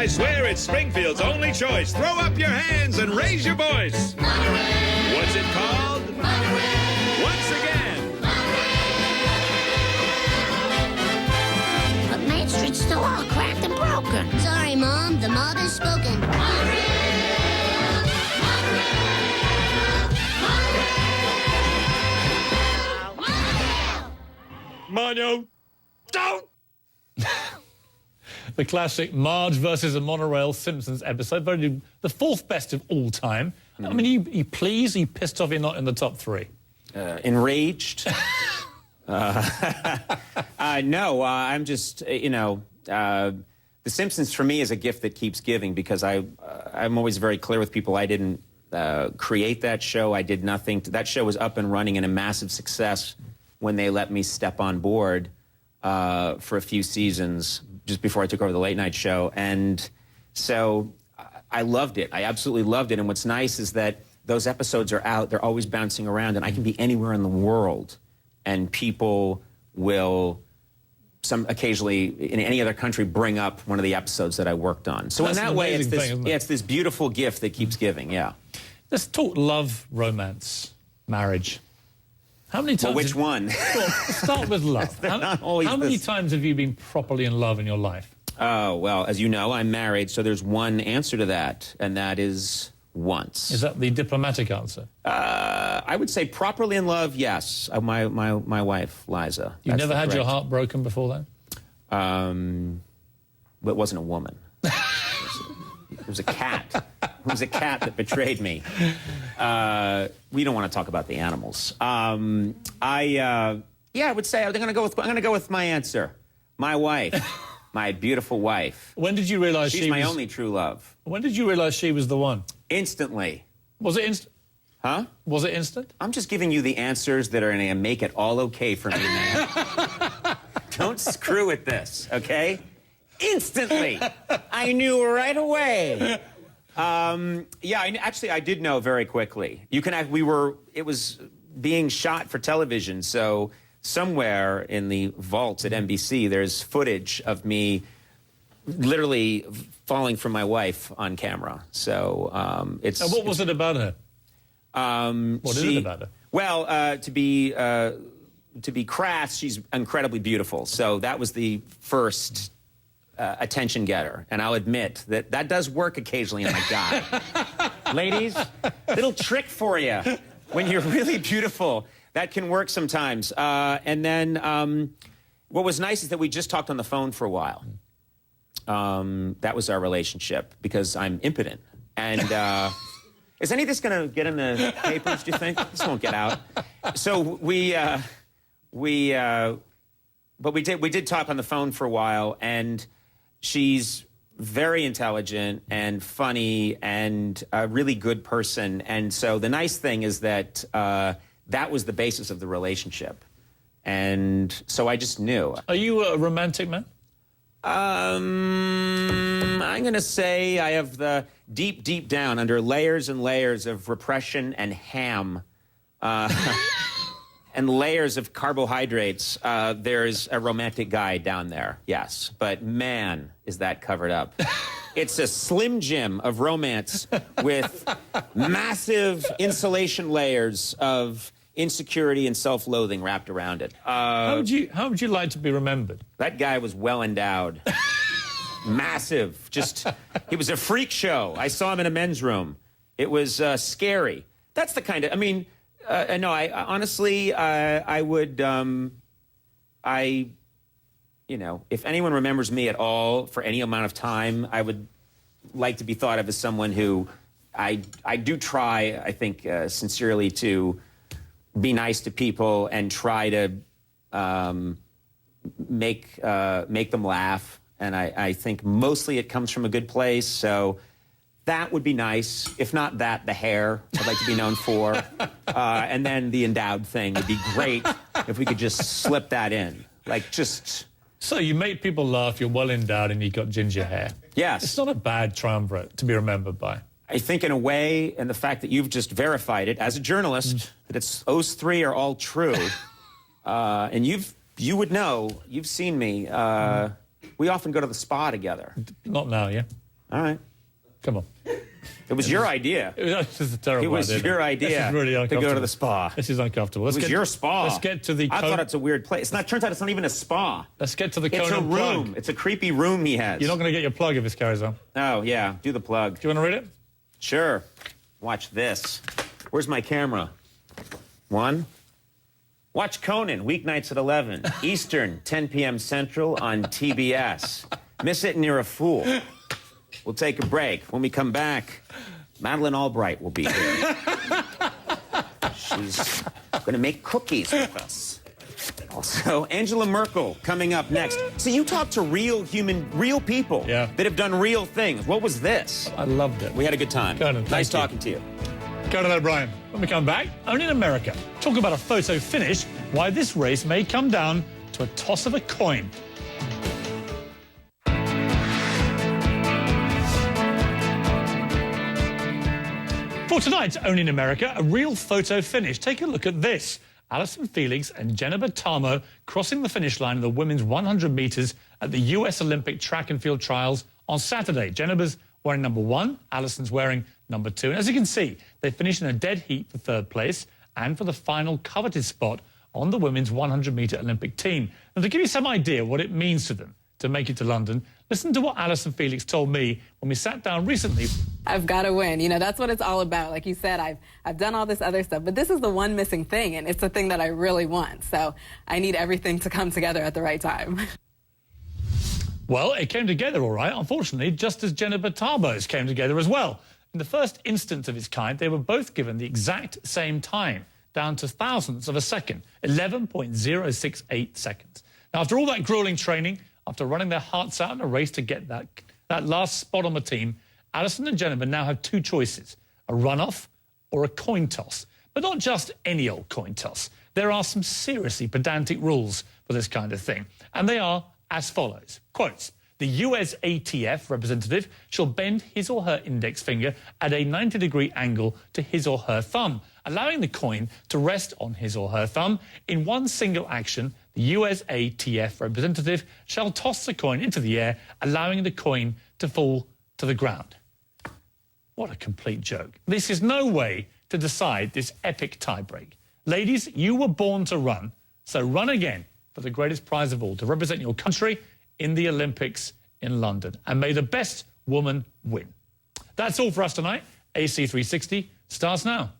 I swear it's Springfield's only choice. Throw up your hands and raise your voice. Monorail. What's it called? Monorail. Once again. Monorail. But Main Street's still all cracked and broken. Sorry, Mom. The mob has spoken. Monorail. Monorail. Monorail. Monorail. Mono. Don't. The classic Marge versus a monorail Simpsons episode, the fourth best of all time. I mean, you pleased? Are you pissed off you're not in the top three? Enraged. No, I'm just, The Simpsons for me is a gift that keeps giving because I'm always very clear with people. I didn't create that show. I did nothing. That show was up and running and a massive success when they let me step on board for a few seasons just before I took over the late night show. And so I loved it. I absolutely loved it. And what's nice is that those episodes are out. They're always bouncing around. And I can be anywhere in the world. And people will occasionally in any other country bring up one of the episodes that I worked on. So That's in that way, it's this beautiful gift that keeps giving, yeah. Let's talk love, romance, marriage. How many times? Well, which one? Well, start with love. How many times have you been properly in love in your life? Oh, well, as you know, I'm married, so there's one answer to that, and that is once. Is that the diplomatic answer? I would say properly in love, yes. My wife, Liza. You never had your heart broken before then? But it wasn't a woman. It was a cat. It was a cat that betrayed me. We don't want to talk about the animals. I would say I'm going to go with my answer. My wife, my beautiful wife. When did you realize she's my only true love? When did you realize she was the one? Instantly. Was it instant? Huh? Was it instant? I'm just giving you the answers that are going to make it all okay for me, man. Don't screw with this, okay? Instantly. I knew right away. I did know very quickly. It was being shot for television, so somewhere in the vaults at NBC, there's footage of me literally falling for my wife on camera. So it's. And what was it about her? What is it about her? Well, to be crass, she's incredibly beautiful. So that was the first attention getter. And I'll admit that does work occasionally on a guy. Ladies, little trick for you. When you're really beautiful, that can work sometimes. And then what was nice is that we just talked on the phone for a while. That was our relationship because I'm impotent. And is any of this going to get in the papers, do you think? This won't get out. So we did talk on the phone for a while, and she's very intelligent and funny and a really good person. And so the nice thing is that that was the basis of the relationship. And so I just knew. Are you a romantic man? I'm going to say I have the deep down, under layers and layers of repression and ham, and layers of carbohydrates, there's a romantic guy down there, yes. But man, is that covered up. It's a Slim Jim of romance with massive insulation layers of insecurity and self-loathing wrapped around it. How would you like to be remembered? That guy was well endowed. Massive. He was a freak show. I saw him in a men's room. It was scary. That's the kind of, I honestly, I would, if anyone remembers me at all for any amount of time, I would like to be thought of as someone who I do try, I think, sincerely to be nice to people and try to make them laugh. And I think mostly it comes from a good place. So that would be nice. If not that, the hair I'd like to be known for. And then the endowed thing would be great if we could just slip that in. So you make people laugh, you're well endowed, and you've got ginger hair. Yes. It's not a bad triumvirate to be remembered by. I think in a way, and the fact that you've just verified it as a journalist, that those three are all true. And you would know, you've seen me. We often go to the spa together. Not now, yeah? All right. Come on. It was your idea. This is a terrible idea. It was your idea This is really uncomfortable. to go to the spa. This is uncomfortable. It was your spa. Let's get to the... I thought it's a weird place. Turns out it's not even a spa. Let's get to the It's Conan a room. plug. It's a creepy room he has. You're not going to get your plug if this carries on. Oh, yeah. Do the plug. Do you want to read it? Sure. Watch this. Where's my camera? One. Watch Conan, weeknights at 11, Eastern, 10 p.m. Central on TBS. Miss it and you're a fool. We'll take a break. When we come back, Madeleine Albright will be here. She's going to make cookies with us. Also, Angela Merkel coming up next. So you talk to real people that have done real things. What was this? I loved it. We had a good time. Conan, nice talking to you. Conan O'Brien. When we come back, only in America. Talk about a photo finish, why this race may come down to a toss of a coin. For tonight's Only in America, a real photo finish. Take a look at this. Alison Felix and Jenna Bertamo crossing the finish line of the women's 100 metres at the US Olympic track and field trials on Saturday. Jenna's wearing number 1, Alison's wearing number 2. And as you can see, they finished in a dead heat for 3rd place and for the final coveted spot on the women's 100-metre Olympic team. Now, to give you some idea what it means to them to make it to London, listen to what Alison Felix told me when we sat down recently. I've got to win. You know, that's what it's all about. Like you said, I've done all this other stuff, but this is the one missing thing, and it's the thing that I really want. So I need everything to come together at the right time. Well, it came together all right, unfortunately, just as Jenna Bertamo's came together as well. In the first instance of its kind, they were both given the exact same time, down to thousandths of a second, 11.068 seconds. Now, after all that grueling training, after running their hearts out in a race to get that last spot on the team, Alison and Jenna now have 2 choices, a runoff or a coin toss. But not just any old coin toss. There are some seriously pedantic rules for this kind of thing, and they are as follows. Quotes, the USATF representative shall bend his or her index finger at a 90-degree angle to his or her thumb, allowing the coin to rest on his or her thumb. In one single action, the USATF representative shall toss the coin into the air, allowing the coin to fall to the ground. What a complete joke. This is no way to decide this epic tiebreak. Ladies, you were born to run, so run again for the greatest prize of all, to represent your country in the Olympics in London. And may the best woman win. That's all for us tonight. AC360 starts now.